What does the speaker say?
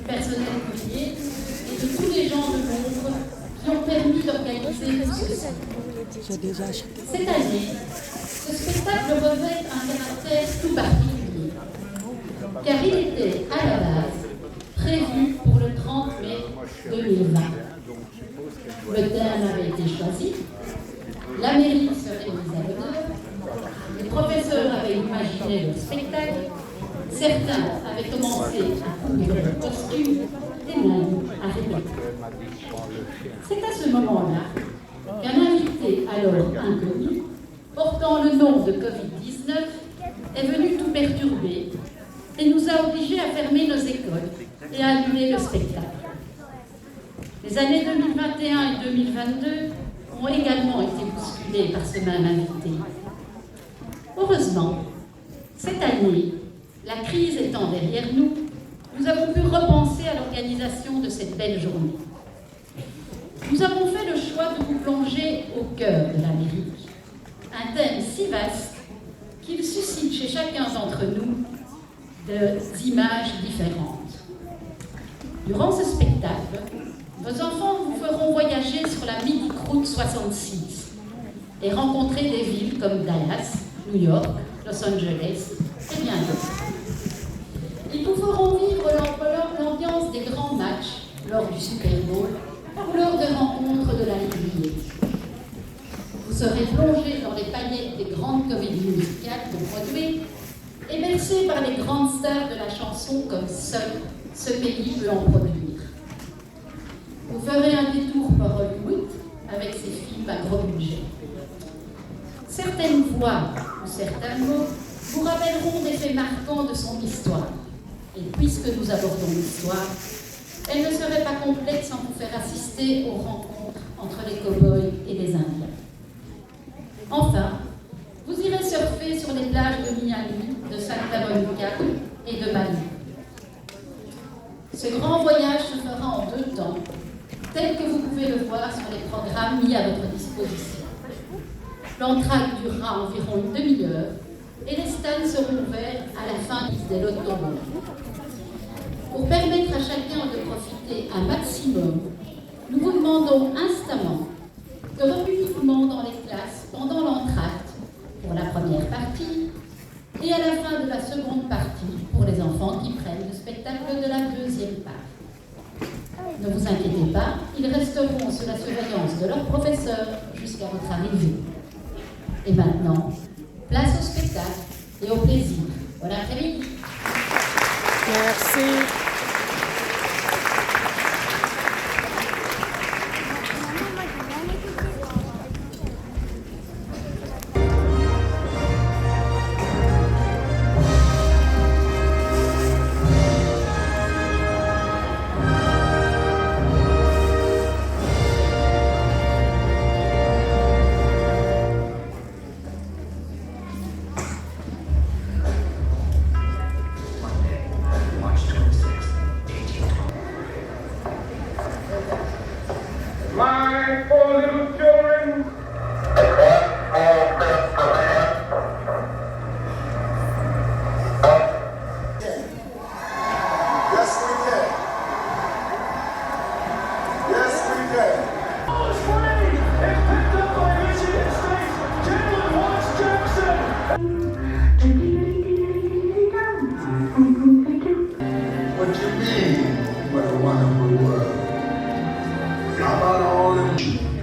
personnel ouvrier et de tous les gens de l'ombre qui ont permis d'organiser tout ceci. Cette année, ce spectacle revêt un caractère tout particulier, car il était à la base prévu pour le 30 mai 2020. Le thème avait été choisi, la mairie serait mise à l'honneur, les professeurs avaient imaginé le spectacle, certains avaient commencé à coudre le costume, et même à répéter. C'est à ce moment-là qu'un invité alors inconnu, portant le nom de Covid-19, est venu tout perturber et nous a obligés à fermer nos écoles et à annuler le spectacle. Les années 2021 et 2022 ont également été bousculées par ce même invité. Heureusement, cette année, la crise étant derrière nous, nous avons pu repenser à l'organisation de cette belle journée. Nous avons fait le choix de vous plonger au cœur de l'Amérique, un thème si vaste qu'il suscite chez chacun d'entre nous des images différentes. Durant ce spectacle, vos enfants vous feront voyager sur la mythique route 66 et rencontrer des villes comme Dallas, New York, Los Angeles et bien d'autres. Ils vous feront vivre l'ambiance des grands matchs lors du Super Bowl ou lors de rencontres de la NBA. Vous serez plongé dans les paillettes des grandes comédies musicales de Broadway et bercé par les grandes stars de la chanson comme seul ce pays peut en produire. Vous ferez un détour par Hollywood avec ses films à gros budget. Certaines voix ou certains mots vous rappelleront des faits marquants de son histoire. Et puisque nous abordons l'histoire, elle ne serait pas complète sans vous faire assister aux rencontres entre les cow-boys et les Indiens. Enfin, vous irez surfer sur les plages de Miami, de Santa Monica et de Bali. Ce grand voyage se fera en 2 temps, tel que vous pouvez le voir sur les programmes mis à votre disposition. L'entracte durera environ une demi-heure et les stands seront ouverts à la fin des lots de tombola. Pour permettre à chacun de profiter un maximum, nous vous demandons instamment de remuer publiquement dans les classes pendant l'entracte pour la première partie et à la fin de la seconde partie pour les enfants qui prennent le spectacle de la deuxième part. Ne vous inquiétez pas, ils resteront sous la surveillance de leurs professeurs jusqu'à votre arrivée. Et maintenant, place au spectacle et au plaisir. Bon après-midi. Merci. My 4 little children. Yes, we can. Yes, we can. Ball's played. It's picked up by Michigan State. Jalen Watts Jackson. What you mean? What a wonderful world. How about all of you?